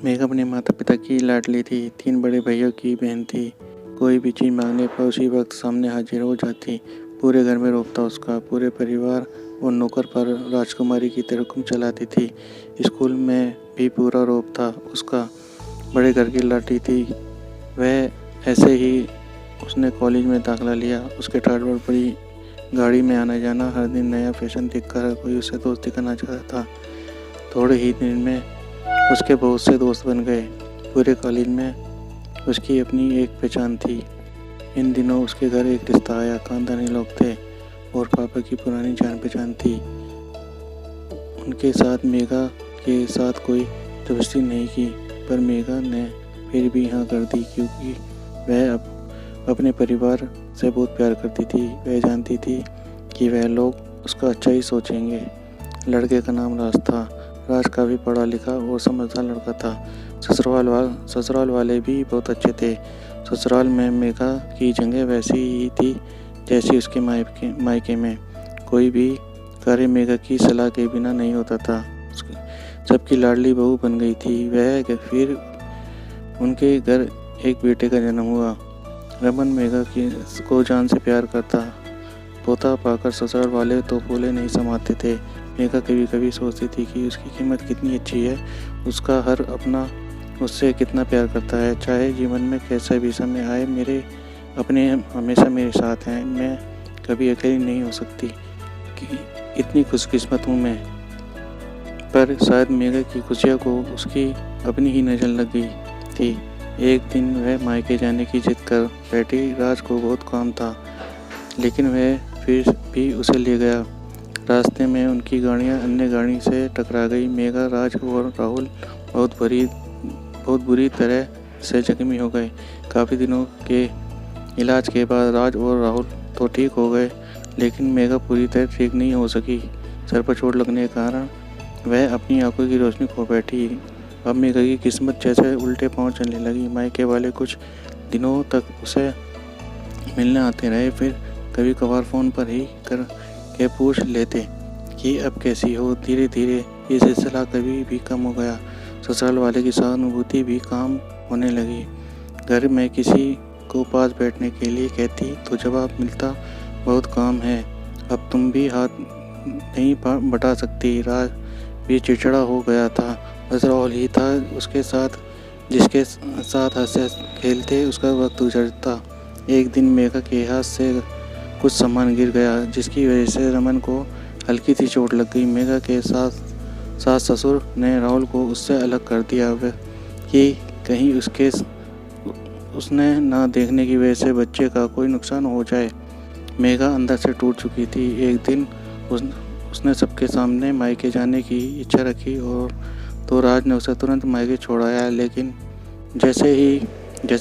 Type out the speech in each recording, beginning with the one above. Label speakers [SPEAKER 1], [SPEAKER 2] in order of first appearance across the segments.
[SPEAKER 1] मेघा अपने माता-पिता की लाडली थी। 3 बड़े भाइयों की बहन थी। कोई भी चीज़ मांगने पर उसी वक्त सामने हाजिर हो जाती। पूरे घर में रोब था उसका। पूरे परिवार और नौकर पर राजकुमारी की तरह हुक्म चलाती थी। स्कूल में भी पूरा रोब था उसका। बड़े घर की लाडली थी वह। ऐसे ही उसने कॉलेज में दाखिला लिया। उसके ठाठ पर बड़ी गाड़ी में आना जाना, हर दिन नया फैशन देखकर हर कोई उससे दोस्ती करना चाहता था। थोड़े ही दिन में उसके बहुत से दोस्त बन गए। पूरे कॉलेज में उसकी अपनी एक पहचान थी। इन दिनों उसके घर एक रिश्ता आया। खानदानी लोग थे और पापा की पुरानी जान पहचान थी। उनके साथ मेघा के साथ कोई जबरदस्ती नहीं की, पर मेघा ने फिर भी हाँ कर दी, क्योंकि वह अपने परिवार से बहुत प्यार करती थी। वह जानती थी कि वह लोग उसका अच्छा ही सोचेंगे। लड़के का नाम राज था। राज काफ़ी पढ़ा लिखा और समझदार लड़का था। ससुराल वाले भी बहुत अच्छे थे। ससुराल में मेघा की जगह वैसी ही थी जैसी उसके मायके में। कोई भी कार्य मेघा की सलाह के बिना नहीं होता था। सबकी लाडली बहू बन गई थी वह। फिर उनके घर एक बेटे का जन्म हुआ। रमन मेघा को जान से प्यार करता। पोता पाकर ससुराल वाले तो फूले नहीं समाते थे। मेघा कभी कभी सोचती थी कि उसकी कीमत कितनी अच्छी है। उसका हर अपना उससे कितना प्यार करता है। चाहे जीवन में कैसा भी समय आए, मेरे अपने हमेशा मेरे साथ हैं। मैं कभी अकेली नहीं हो सकती कि इतनी खुशकिस्मत हूँ मैं। पर शायद मेघा की खुशियों को उसकी अपनी ही नज़र लग गई थी। एक दिन वह मायके जाने की जिद कर बैठी। राज को बहुत काम था, लेकिन वह फिर भी उसे ले गया। रास्ते में उनकी गाड़ियाँ अन्य गाड़ी से टकरा गई। मेघा, राज और राहुल बहुत बुरी तरह से जख्मी हो गए। काफ़ी दिनों के इलाज के बाद राज और राहुल तो ठीक हो गए, लेकिन मेघा पूरी तरह ठीक नहीं हो सकी। सर पर चोट लगने के कारण वह अपनी आंखों की रोशनी खो बैठी। अब मेघा की किस्मत जैसे उल्टे पांव चलने लगी। मायके वाले कुछ दिनों तक उसे मिलने आते रहे, फिर कभी कभार फ़ोन पर ही कर के पूछ लेते कि अब कैसी हो। धीरे धीरे ये सिलसिला कभी भी कम हो गया। ससुराल वाले की सहानुभूति भी काम होने लगी। घर में किसी को पास बैठने के लिए कहती तो जवाब मिलता, बहुत काम है, अब तुम भी हाथ नहीं बटा सकती। राज भी चिड़चिड़ा हो गया था। बस राहुल ही था उसके साथ, जिसके साथ हंसते खेलते उसका वक्त गुजरता। एक दिन मेघा के हाथ से कुछ सामान गिर गया, जिसकी वजह से रमन को हल्की सी चोट लग गई। मेघा के सास ससुर ने राहुल को उससे अलग कर दिया कि कहीं उसने ना देखने की वजह से बच्चे का कोई नुकसान हो जाए। मेघा अंदर से टूट चुकी थी। एक दिन उसने सबके सामने मायके जाने की इच्छा रखी और तो राज ने उसे तुरंत मायके छोड़ाया, लेकिन जैसे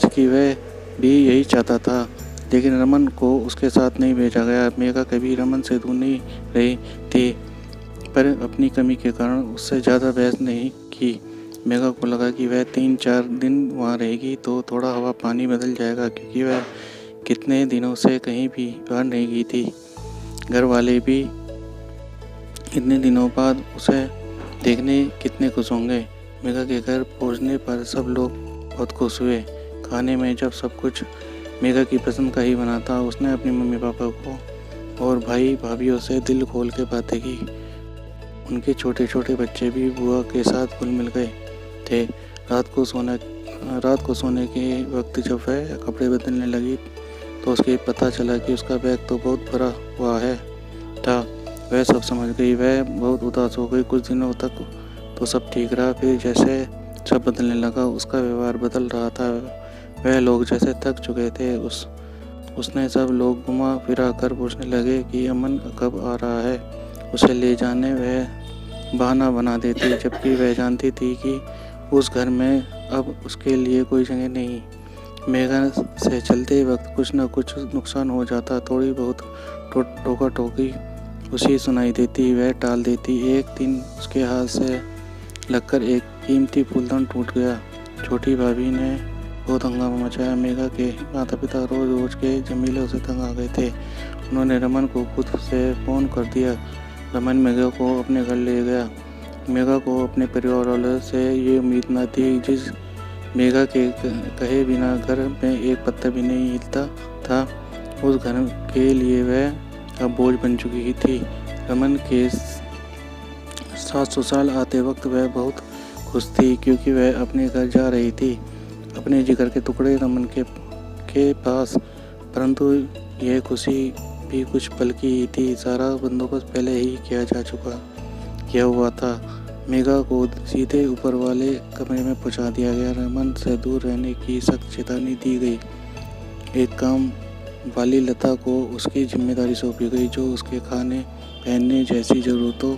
[SPEAKER 1] कि वह भी यही चाहता था, लेकिन रमन को उसके साथ नहीं भेजा गया। मेघा कभी रमन से दूर नहीं रही थी, पर अपनी कमी के कारण उससे ज़्यादा बहस नहीं की। मेघा को लगा कि वह 3-4 दिन वहाँ रहेगी तो थोड़ा हवा पानी बदल जाएगा, क्योंकि वह कितने दिनों से कहीं भी बाहर नहीं गई थी। घर वाले भी इतने दिनों बाद उसे देखने कितने खुश होंगे। मेघा के घर पहुंचने पर सब लोग बहुत खुश हुए। खाने में जब सब कुछ मेघा की पसंद का ही बना था, उसने अपने मम्मी पापा को और भाई भाभीयों से दिल खोल के बातें की। उनके छोटे छोटे बच्चे भी बुआ के साथ घुल मिल गए थे। रात को सोने के वक्त जब वह कपड़े बदलने लगी तो उसके पता चला कि उसका बैग तो बहुत भरा हुआ था। वह सब समझ गई। वह बहुत उदास हो गई। कुछ दिनों तक तो सब ठीक रहा, फिर जैसे सब बदलने लगा उसका व्यवहार बदल रहा था। वह लोग जैसे थक चुके थे। उसने सब लोग घुमा फिरा कर पूछने लगे कि अमन कब आ रहा है। उसे ले जाने वह बहाना बना देती, जबकि वह जानती थी कि उस घर में अब उसके लिए कोई जगह नहीं। मेघा से चलते वक्त कुछ न कुछ नुकसान हो जाता। थोड़ी बहुत टोका टोकी उसी सुनाई देती, वह टाल देती। एक दिन उसके हाथ से लगकर एक कीमती फूलदान टूट गया। छोटी भाभी ने बहुत हंगामा मचाया। मेघा के माता पिता रोज के झमेलों से तंग आ गए थे। उन्होंने रमन को खुद से फ़ोन कर दिया। रमन मेघा को अपने घर ले गया। मेघा को अपने परिवार वालों से ये उम्मीद न थी। जिस मेघा के कहे बिना घर में एक पत्ता भी नहीं हिलता था, उस घर के लिए वह अब बोझ बन चुकी थी। रमन के 700 साल आते वक्त वह बहुत खुश थी, क्योंकि वह अपने घर जा रही थी, अपने जिगर के टुकड़े रमन के पास। परंतु यह खुशी भी कुछ पल की ही थी। सारा बंदोबस्त पहले ही किया हुआ था। मेघा को सीधे ऊपर वाले कमरे में पहुंचा दिया गया। रमन से दूर रहने की सख्त चेतावनी दी गई। एक काम वाली लता को उसकी जिम्मेदारी सौंपी गई, जो उसके खाने पहनने जैसी ज़रूरतों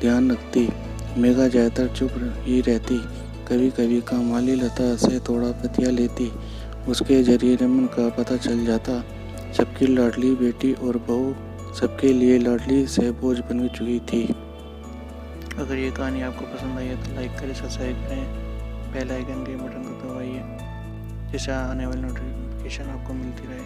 [SPEAKER 1] ध्यान रखती। मेघा ज़्यादातर चुप ही रहती। कभी कभी काम वाली लता से थोड़ा बतिया लेती। उसके जरिए रमन का पता चल जाता। सबकी लाडली बेटी और बहू सबके लिए लाडली से बोझ बन चुकी थी। अगर ये कहानी आपको पसंद आई है तो लाइक करें, सब्सक्राइब करें, बेल आइकन के बटन को दबाइए, जिससे आने वाली नोटिफिकेशन आपको मिलती रहे।